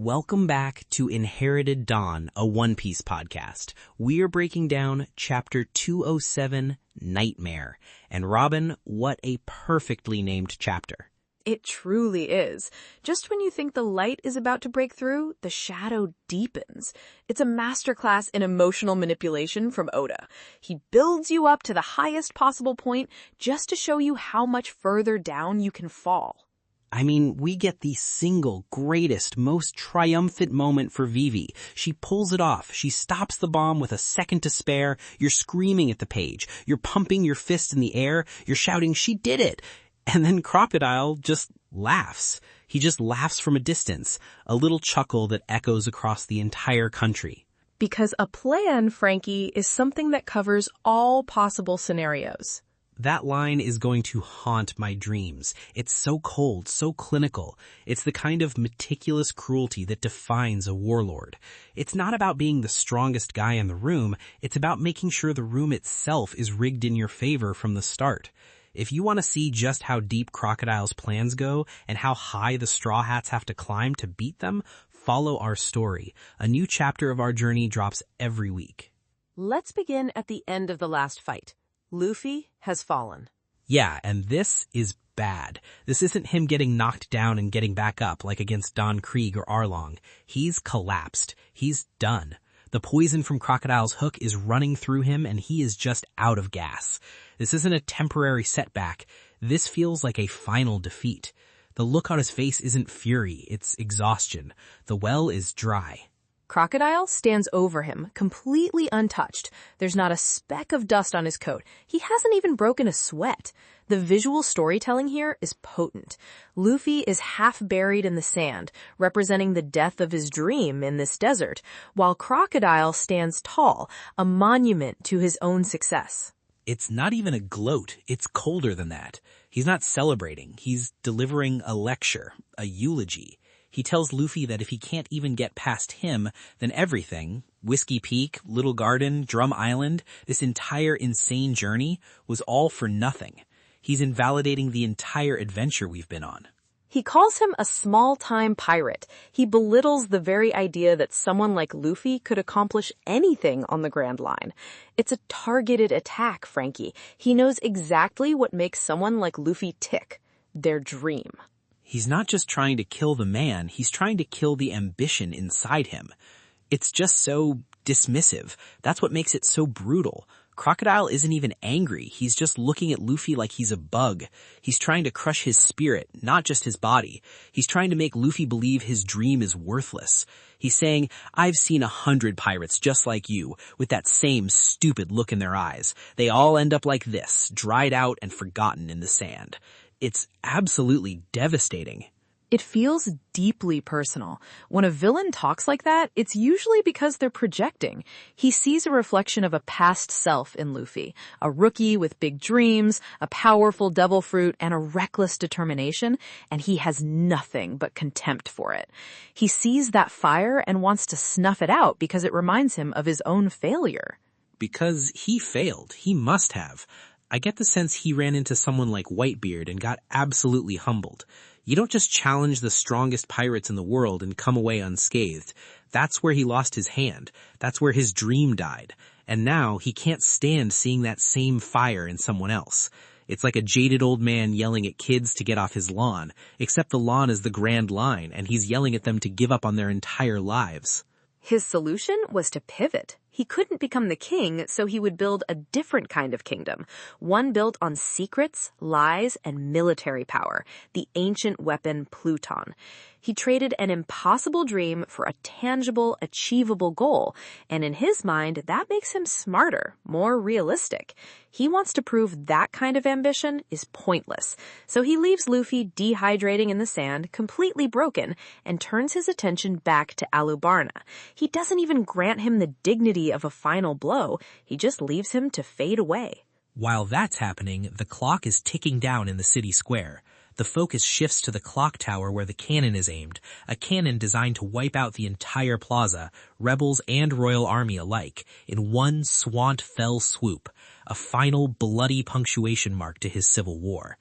Welcome back to Inherited Dawn, a One Piece podcast. We are breaking down Chapter 207, Nightmare. And Robin, what a perfectly named chapter. It truly is. Just when you think the light is about to break through, the shadow deepens. It's a masterclass in emotional manipulation from Oda. He builds you up to the highest possible point just to show you how much further down you can fall. I mean, we get the single greatest, most triumphant moment for Vivi. She pulls it off. She stops the bomb with a second to spare. You're screaming at the page. You're pumping your fist in the air. You're shouting, "She did it!" And then Crocodile just laughs. He just laughs from a distance, a little chuckle that echoes across the entire country. Because a plan, Franky, is something that covers all possible scenarios. That line is going to haunt my dreams. It's so cold, so clinical. It's the kind of meticulous cruelty that defines a warlord. It's not about being the strongest guy in the room. It's about making sure the room itself is rigged in your favor from the start. If you want to see just how deep Crocodile's plans go and how high the Straw Hats have to climb to beat them, follow our story. A new chapter of our journey drops every week. Let's begin at the end of the last fight. Luffy has fallen. Yeah, and this is bad. This isn't him getting knocked down and getting back up like against Don Krieg or Arlong. He's collapsed. He's done. The poison from Crocodile's hook is running through him and he is just out of gas. This isn't a temporary setback. This feels like a final defeat. The look on his face isn't fury, it's exhaustion. The well is dry. Crocodile stands over him, completely untouched. There's not a speck of dust on his coat. He hasn't even broken a sweat. The visual storytelling here is potent. Luffy is half buried in the sand, representing the death of his dream in this desert, while Crocodile stands tall, a monument to his own success. It's not even a gloat. It's colder than that. He's not celebrating. He's delivering a lecture, a eulogy. He tells Luffy that if he can't even get past him, then everything, Whiskey Peak, Little Garden, Drum Island, this entire insane journey was all for nothing. He's invalidating the entire adventure we've been on. He calls him a small-time pirate. He belittles the very idea that someone like Luffy could accomplish anything on the Grand Line. It's a targeted attack, Franky. He knows exactly what makes someone like Luffy tick. Their dream. He's not just trying to kill the man, he's trying to kill the ambition inside him. It's just so dismissive. That's what makes it so brutal. Crocodile isn't even angry. He's just looking at Luffy like he's a bug. He's trying to crush his spirit, not just his body. He's trying to make Luffy believe his dream is worthless. He's saying, "I've seen 100 pirates just like you, with that same stupid look in their eyes. They all end up like this, dried out and forgotten in the sand." It's absolutely devastating. It feels deeply personal. When a villain talks like that, it's usually because they're projecting. He sees a reflection of a past self in Luffy, a rookie with big dreams, a powerful devil fruit, and a reckless determination, and he has nothing but contempt for it. He sees that fire and wants to snuff it out because it reminds him of his own failure. Because he failed. He must have. I get the sense he ran into someone like Whitebeard and got absolutely humbled. You don't just challenge the strongest pirates in the world and come away unscathed. That's where he lost his hand. That's where his dream died. And now he can't stand seeing that same fire in someone else. It's like a jaded old man yelling at kids to get off his lawn, except the lawn is the Grand Line and he's yelling at them to give up on their entire lives. His solution was to pivot. He couldn't become the king, so he would build a different kind of kingdom, one built on secrets, lies, and military power, the ancient weapon Pluton. He traded an impossible dream for a tangible, achievable goal, and in his mind, that makes him smarter, more realistic. He wants to prove that kind of ambition is pointless, so he leaves Luffy dehydrating in the sand, completely broken, and turns his attention back to Alubarna. He doesn't even grant him the dignity of a final blow, he just leaves him to fade away. While that's happening, the clock is ticking down in the city square. The focus shifts to the clock tower where the cannon is aimed, a cannon designed to wipe out the entire plaza, rebels and royal army alike, in one swant fell swoop, a final bloody punctuation mark to his civil war.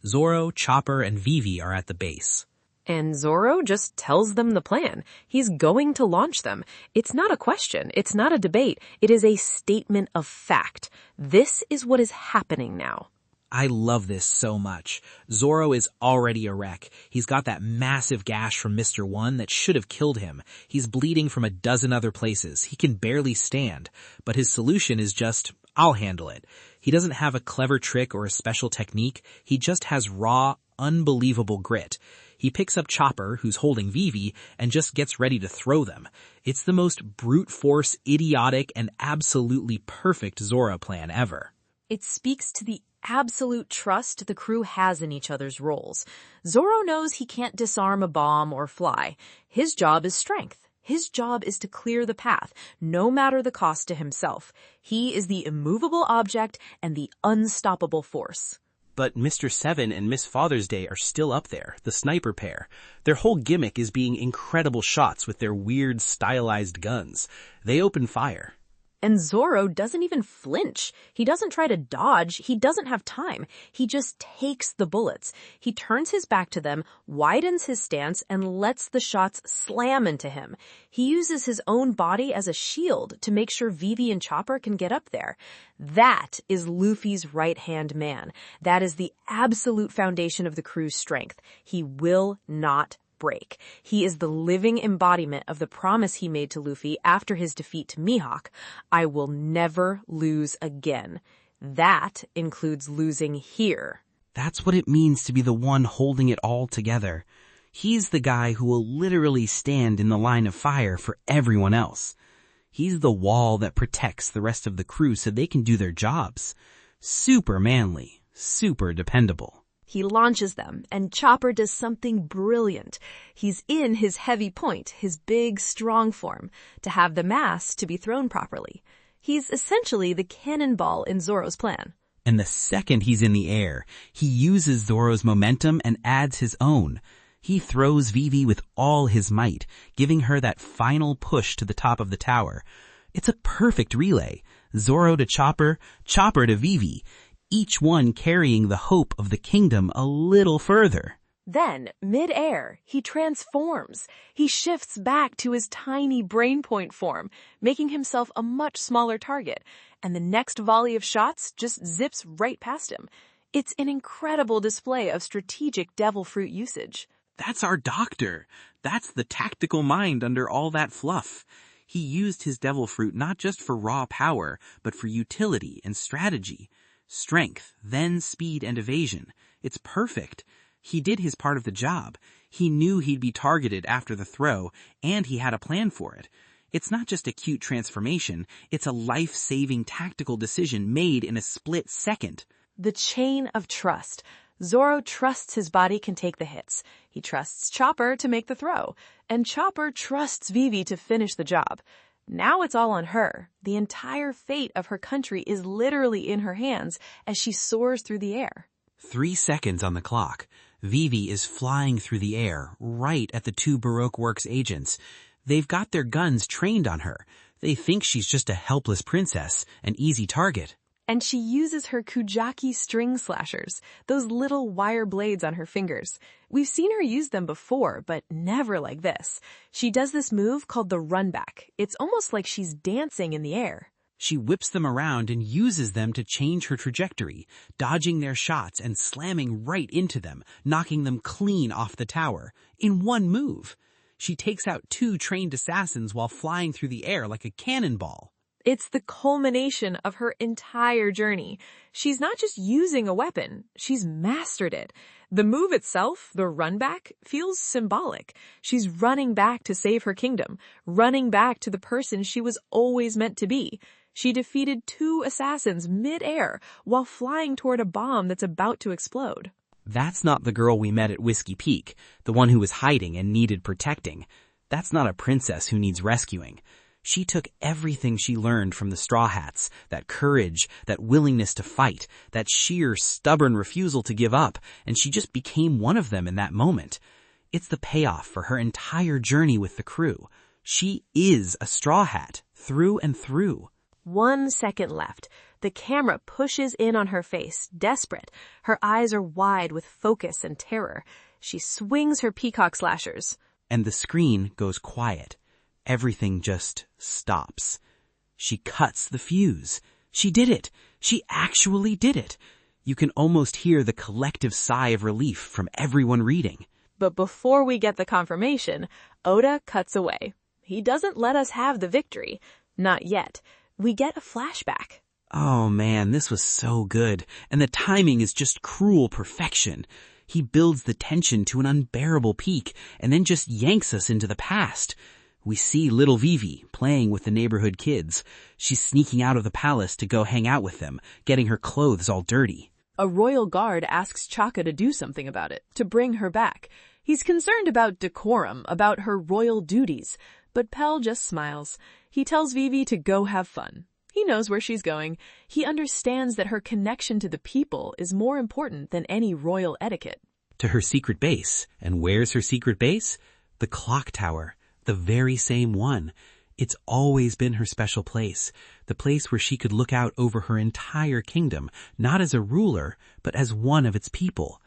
Zoro, Chopper, and Vivi are at the base. And Zoro just tells them the plan. He's going to launch them. It's not a question. It's not a debate. It is a statement of fact. This is what is happening now. I love this so much. Zoro is already a wreck. He's got that massive gash from Mr. One that should have killed him. He's bleeding from a dozen other places. He can barely stand. But his solution is just, I'll handle it. He doesn't have a clever trick or a special technique. He just has raw, unbelievable grit. He picks up Chopper, who's holding Vivi, and just gets ready to throw them. It's the most brute force, idiotic, and absolutely perfect Zoro plan ever. It speaks to the absolute trust the crew has in each other's roles. Zoro knows he can't disarm a bomb or fly. His job is strength. His job is to clear the path, no matter the cost to himself. He is the immovable object and the unstoppable force. But Mr. Seven and Miss Father's Day are still up there, the sniper pair. Their whole gimmick is being incredible shots with their weird, stylized guns. They open fire. And Zoro doesn't even flinch. He doesn't try to dodge. He doesn't have time. He just takes the bullets. He turns his back to them, widens his stance, and lets the shots slam into him. He uses his own body as a shield to make sure Vivi and Chopper can get up there. That is Luffy's right-hand man. That is the absolute foundation of the crew's strength. He will not break. He is the living embodiment of the promise he made to Luffy after his defeat to Mihawk. I will never lose again. That includes losing here. That's what it means to be the one holding it all together. He's the guy who will literally stand in the line of fire for everyone else. He's the wall that protects the rest of the crew so they can do their jobs. Super manly, super dependable. He launches them, and Chopper does something brilliant. He's in his heavy point, his big, strong form, to have the mass to be thrown properly. He's essentially the cannonball in Zoro's plan. And the second he's in the air, he uses Zoro's momentum and adds his own. He throws Vivi with all his might, giving her that final push to the top of the tower. It's a perfect relay. Zoro to Chopper, Chopper to Vivi, each one carrying the hope of the kingdom a little further. Then, mid-air, he transforms. He shifts back to his tiny brain point form, making himself a much smaller target, and the next volley of shots just zips right past him. It's an incredible display of strategic devil fruit usage. That's our doctor. That's the tactical mind under all that fluff. He used his devil fruit not just for raw power, but for utility and strategy. Strength, then speed and evasion. It's perfect. He did his part of the job. He knew he'd be targeted after the throw, and he had a plan for it. It's not just a cute transformation, it's a life-saving tactical decision made in a split second. The chain of trust. Zoro trusts his body can take the hits. He trusts Chopper to make the throw, and Chopper trusts Vivi to finish the job. Now it's all on her. The entire fate of her country is literally in her hands as she soars through the air. 3 seconds on the clock. Vivi is flying through the air, right at the 2 Baroque Works agents. They've got their guns trained on her. They think she's just a helpless princess, an easy target. And she uses her Kujaki string slashers, those little wire blades on her fingers. We've seen her use them before, but never like this. She does this move called the run back. It's almost like she's dancing in the air. She whips them around and uses them to change her trajectory, dodging their shots and slamming right into them, knocking them clean off the tower, in one move. She takes out 2 trained assassins while flying through the air like a cannonball. It's the culmination of her entire journey. She's not just using a weapon, she's mastered it. The move itself, the run back, feels symbolic. She's running back to save her kingdom, running back to the person she was always meant to be. She defeated 2 assassins mid-air while flying toward a bomb that's about to explode. That's not the girl we met at Whiskey Peak, the one who was hiding and needed protecting. That's not a princess who needs rescuing. She took everything she learned from the Straw Hats, that courage, that willingness to fight, that sheer, stubborn refusal to give up, and she just became one of them in that moment. It's the payoff for her entire journey with the crew. She is a Straw Hat, through and through. 1 second left. The camera pushes in on her face, desperate. Her eyes are wide with focus and terror. She swings her peacock slashers. And the screen goes quiet. Everything just stops. She cuts the fuse. She did it. She actually did it. You can almost hear the collective sigh of relief from everyone reading. But before we get the confirmation, Oda cuts away. He doesn't let us have the victory. Not yet. We get a flashback. Oh man, this was so good. And the timing is just cruel perfection. He builds the tension to an unbearable peak and then just yanks us into the past. We see little Vivi playing with the neighborhood kids. She's sneaking out of the palace to go hang out with them, getting her clothes all dirty. A royal guard asks Chaka to do something about it, to bring her back. He's concerned about decorum, about her royal duties. But Pell just smiles. He tells Vivi to go have fun. He knows where she's going. He understands that her connection to the people is more important than any royal etiquette. To her secret base. And where's her secret base? The clock tower. The very same one. It's always been her special place. The place where she could look out over her entire kingdom, not as a ruler, but as one of its people.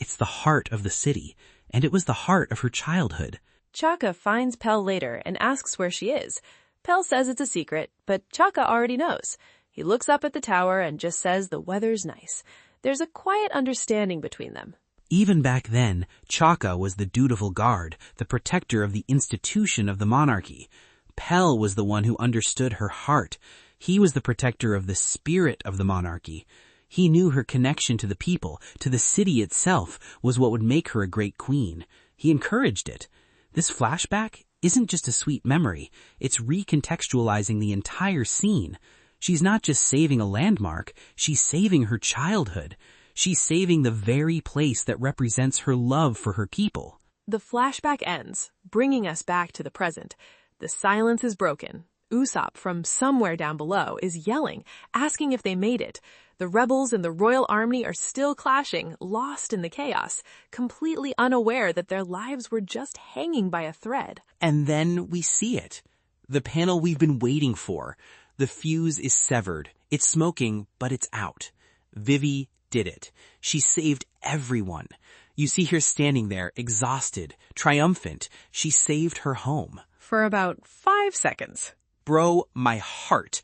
It's the heart of the city, and it was the heart of her childhood. Chaka finds Pell later and asks where she is. Pell says it's a secret, but Chaka already knows. He looks up at the tower and just says the weather's nice. There's a quiet understanding between them. Even back then, Chaka was the dutiful guard, the protector of the institution of the monarchy. Pell was the one who understood her heart. He was the protector of the spirit of the monarchy. He knew her connection to the people, to the city itself, was what would make her a great queen. He encouraged it. This flashback isn't just a sweet memory. It's recontextualizing the entire scene. She's not just saving a landmark. She's saving her childhood. She's saving the very place that represents her love for her people. The flashback ends, bringing us back to the present. The silence is broken. Usopp from somewhere down below is yelling, asking if they made it. The rebels and the royal army are still clashing, lost in the chaos, completely unaware that their lives were just hanging by a thread. And then we see it. The panel we've been waiting for. The fuse is severed. It's smoking, but it's out. Vivi did it. She saved everyone. You see her standing there, exhausted, triumphant. She saved her home. For about 5 seconds. Bro, my heart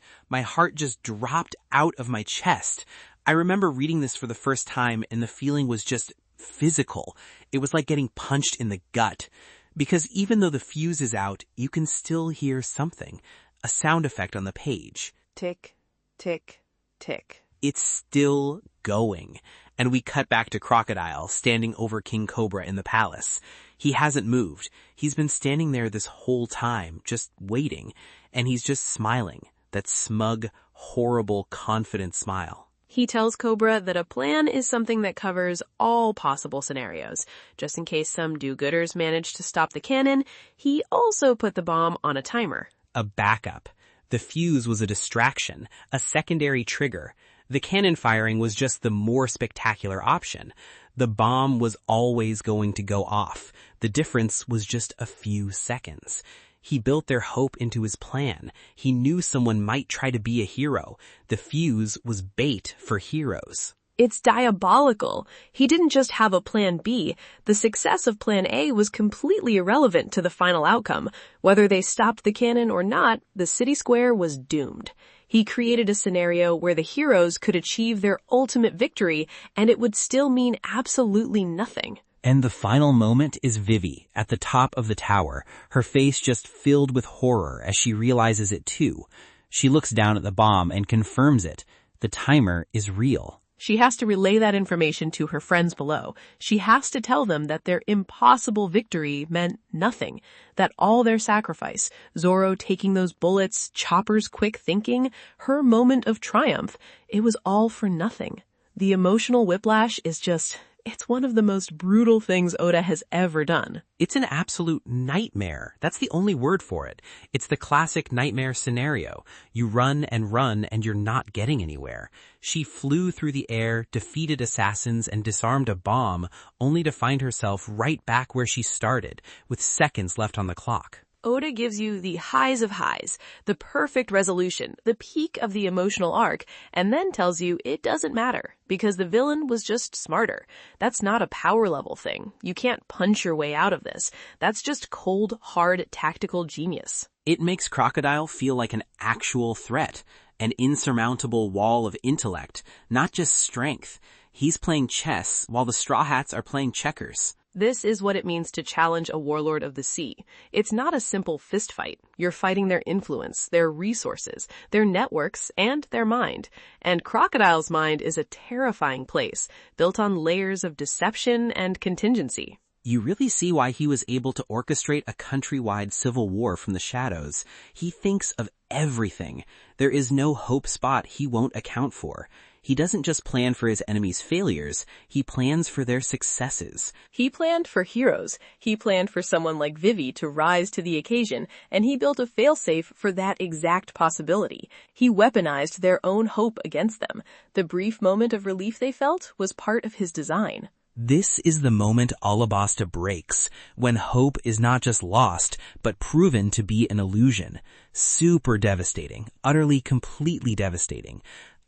just dropped out of my chest. I remember reading this for the first time and the feeling was just physical. It was like getting punched in the gut. Because even though the fuse is out, you can still hear something. A sound effect on the page. Tick, tick, tick. It's still going. And we cut back to Crocodile, standing over King Cobra in the palace. He hasn't moved. He's been standing there this whole time, just waiting. And he's just smiling. That smug, horrible, confident smile. He tells Cobra that a plan is something that covers all possible scenarios. Just in case some do-gooders manage to stop the cannon, he also put the bomb on a timer. A backup. The fuse was a distraction, a secondary trigger. The cannon firing was just the more spectacular option. The bomb was always going to go off. The difference was just a few seconds. He built their hope into his plan. He knew someone might try to be a hero. The fuse was bait for heroes. It's diabolical. He didn't just have a plan B. The success of plan A was completely irrelevant to the final outcome. Whether they stopped the cannon or not, the city square was doomed. He created a scenario where the heroes could achieve their ultimate victory, and it would still mean absolutely nothing. And the final moment is Vivi at the top of the tower, her face just filled with horror as she realizes it too. She looks down at the bomb and confirms it. The timer is real. She has to relay that information to her friends below. She has to tell them that their impossible victory meant nothing, that all their sacrifice, Zoro taking those bullets, Chopper's quick thinking, her moment of triumph, it was all for nothing. The emotional whiplash is just... it's one of the most brutal things Oda has ever done. It's an absolute nightmare. That's the only word for it. It's the classic nightmare scenario. You run and you're not getting anywhere. She flew through the air, defeated assassins, and disarmed a bomb, only to find herself right back where she started, with seconds left on the clock. Oda gives you the highs of highs, the perfect resolution, the peak of the emotional arc, and then tells you it doesn't matter because the villain was just smarter. That's not a power level thing. You can't punch your way out of this. That's just cold, hard, tactical genius. It makes Crocodile feel like an actual threat, an insurmountable wall of intellect, not just strength. He's playing chess while the Straw Hats are playing checkers. This is what it means to challenge a warlord of the sea. It's not a simple fistfight. You're fighting their influence, their resources, their networks, and their mind. And Crocodile's mind is a terrifying place, built on layers of deception and contingency. You really see why he was able to orchestrate a countrywide civil war from the shadows. He thinks of everything. There is no hope spot he won't account for. He doesn't just plan for his enemies' failures, he plans for their successes. He planned for heroes. He planned for someone like Vivi to rise to the occasion, and he built a failsafe for that exact possibility. He weaponized their own hope against them. The brief moment of relief they felt was part of his design. This is the moment Alubarna breaks, when hope is not just lost, but proven to be an illusion. Super devastating, utterly, completely devastating.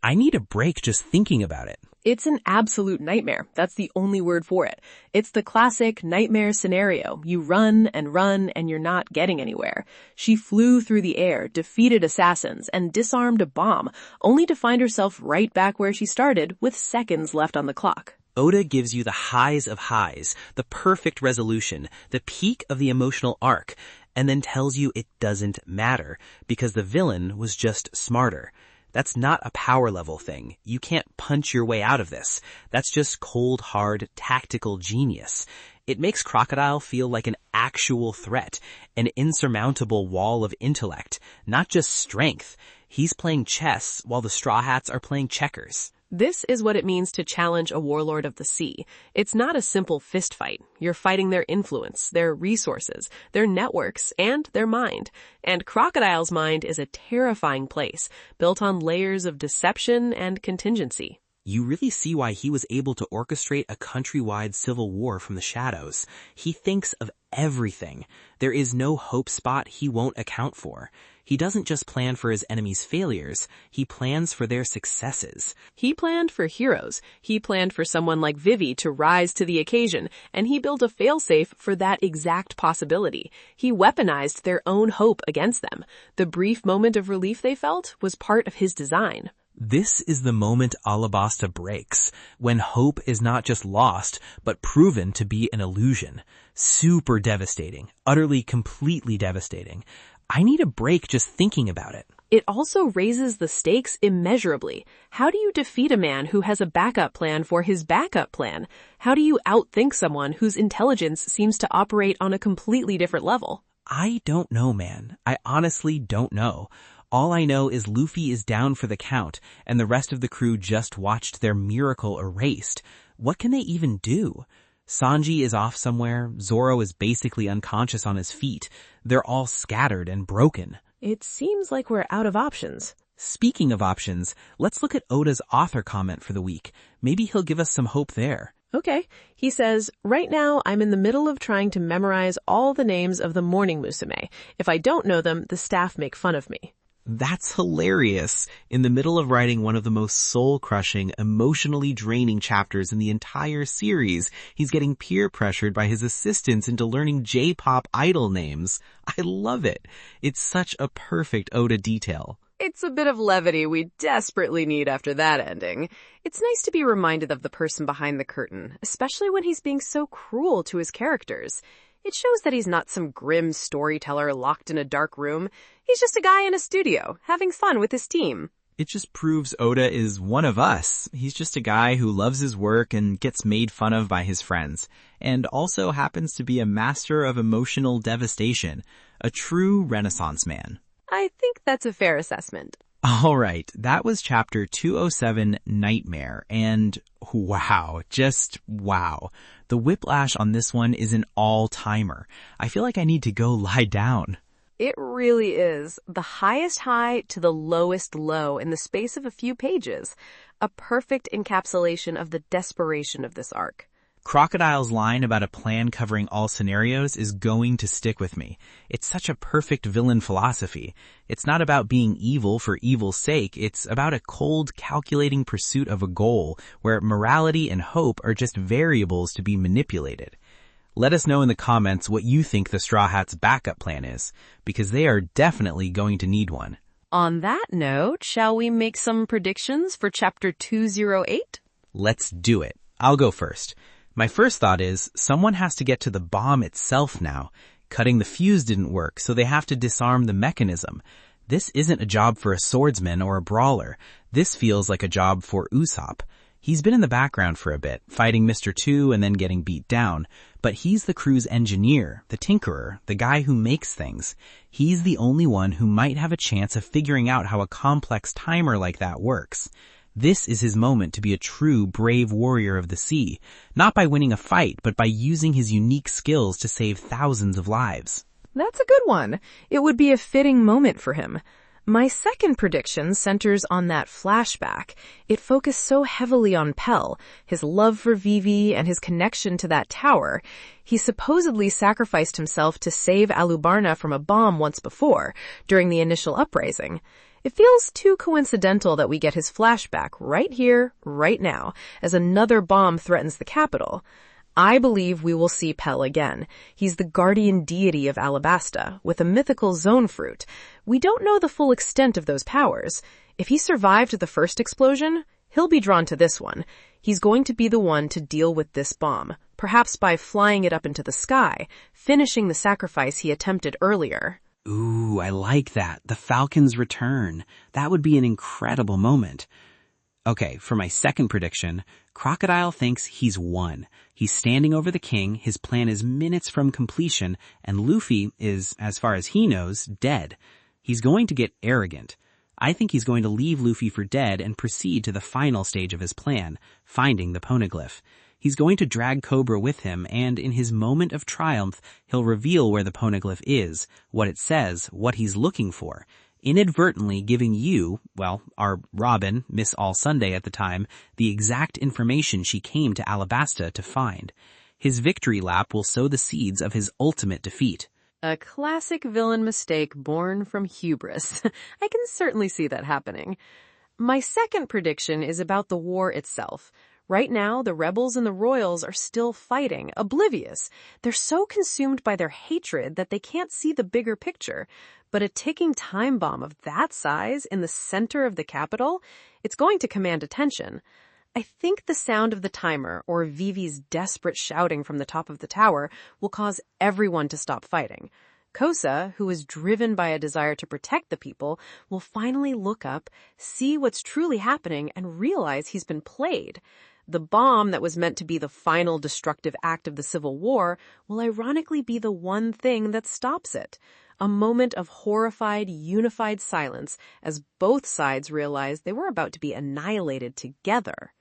I need a break just thinking about it. It's an absolute nightmare. That's the only word for it. It's the classic nightmare scenario. You run, and you're not getting anywhere. She flew through the air, defeated assassins, and disarmed a bomb, only to find herself right back where she started with seconds left on the clock. Oda gives you the highs of highs, the perfect resolution, the peak of the emotional arc, and then tells you it doesn't matter because the villain was just smarter. That's not a power level thing. You can't punch your way out of this. That's just cold, hard, tactical genius. It makes Crocodile feel like an actual threat, an insurmountable wall of intellect, not just strength. He's playing chess while the Straw Hats are playing checkers. This is what it means to challenge a warlord of the sea. It's not a simple fistfight. You're fighting their influence, their resources, their networks, and their mind. And Crocodile's mind is a terrifying place, built on layers of deception and contingency. You really see why he was able to orchestrate a countrywide civil war from the shadows. He thinks of everything. There is no hope spot he won't account for. He doesn't just plan for his enemies' failures, he plans for their successes. He planned for heroes. He planned for someone like Vivi to rise to the occasion, and he built a failsafe for that exact possibility. He weaponized their own hope against them. The brief moment of relief they felt was part of his design. This is the moment Alubarna breaks, when hope is not just lost, but proven to be an illusion. Super devastating, utterly, completely devastating. I need a break just thinking about it. It also raises the stakes immeasurably. How do you defeat a man who has a backup plan for his backup plan? How do you outthink someone whose intelligence seems to operate on a completely different level? I don't know, man. I honestly don't know. All I know is Luffy is down for the count, and the rest of the crew just watched their miracle erased. What can they even do? Sanji is off somewhere, Zoro is basically unconscious on his feet. They're all scattered and broken. It seems like we're out of options. Speaking of options, let's look at Oda's author comment for the week. Maybe he'll give us some hope there. Okay. He says, right now I'm in the middle of trying to memorize all the names of the morning musume. If I don't know them, the staff make fun of me. That's hilarious. In the middle of writing one of the most soul-crushing, emotionally draining chapters in the entire series, he's getting peer pressured by his assistants into learning J-pop idol names. I love it. It's such a perfect Oda detail. It's a bit of levity we desperately need after that ending. It's nice to be reminded of the person behind the curtain, especially when he's being so cruel to his characters. It shows that he's not some grim storyteller locked in a dark room. He's just a guy in a studio, having fun with his team. It just proves Oda is one of us. He's just a guy who loves his work and gets made fun of by his friends, and also happens to be a master of emotional devastation, a true Renaissance man. I think that's a fair assessment. All right, that was chapter 207, Nightmare, and wow, just wow. The whiplash on this one is an all-timer. I feel like I need to go lie down. It really is. The highest high to the lowest low in the space of a few pages. A perfect encapsulation of the desperation of this arc. Crocodile's line about a plan covering all scenarios is going to stick with me. It's such a perfect villain philosophy. It's not about being evil for evil's sake. It's about a cold, calculating pursuit of a goal where morality and hope are just variables to be manipulated. Let us know in the comments what you think the Straw Hats' backup plan is, because they are definitely going to need one. On that note, shall we make some predictions for Chapter 208? Let's do it. I'll go first. My first thought is, someone has to get to the bomb itself now. Cutting the fuse didn't work, so they have to disarm the mechanism. This isn't a job for a swordsman or a brawler. This feels like a job for Usopp. He's been in the background for a bit, fighting Mr. 2 and then getting beat down. But he's the crew's engineer, the tinkerer, the guy who makes things. He's the only one who might have a chance of figuring out how a complex timer like that works. This is his moment to be a true brave warrior of the sea, not by winning a fight, but by using his unique skills to save thousands of lives. That's a good one. It would be a fitting moment for him. My second prediction centers on that flashback. It focused so heavily on Pell, his love for Vivi, and his connection to that tower. He supposedly sacrificed himself to save Alubarna from a bomb once before, during the initial uprising. It feels too coincidental that we get his flashback right here, right now, as another bomb threatens the capital. I believe we will see Pell again. He's the guardian deity of Alabasta, with a mythical zone fruit. We don't know the full extent of those powers. If he survived the first explosion, he'll be drawn to this one. He's going to be the one to deal with this bomb, perhaps by flying it up into the sky, finishing the sacrifice he attempted earlier. Ooh, I like that. The Falcon's return. That would be an incredible moment. Okay, for my second prediction, Crocodile thinks he's won. He's standing over the king, his plan is minutes from completion, and Luffy is, as far as he knows, dead. He's going to get arrogant. I think he's going to leave Luffy for dead and proceed to the final stage of his plan, finding the poneglyph. He's going to drag Cobra with him, and in his moment of triumph, he'll reveal where the poneglyph is, what it says, what he's looking for, inadvertently giving you, well, our Robin, Miss All Sunday at the time, the exact information she came to Alabasta to find. His victory lap will sow the seeds of his ultimate defeat. A classic villain mistake born from hubris. I can certainly see that happening. My second prediction is about the war itself. Right now, the rebels and the royals are still fighting, oblivious. They're so consumed by their hatred that they can't see the bigger picture. But a ticking time bomb of that size in the center of the capital, it's going to command attention. I think the sound of the timer, or Vivi's desperate shouting from the top of the tower, will cause everyone to stop fighting. Kosa, who is driven by a desire to protect the people, will finally look up, see what's truly happening, and realize he's been played. The bomb that was meant to be the final destructive act of the Civil War will ironically be the one thing that stops it. A moment of horrified, unified silence as both sides realized they were about to be annihilated together.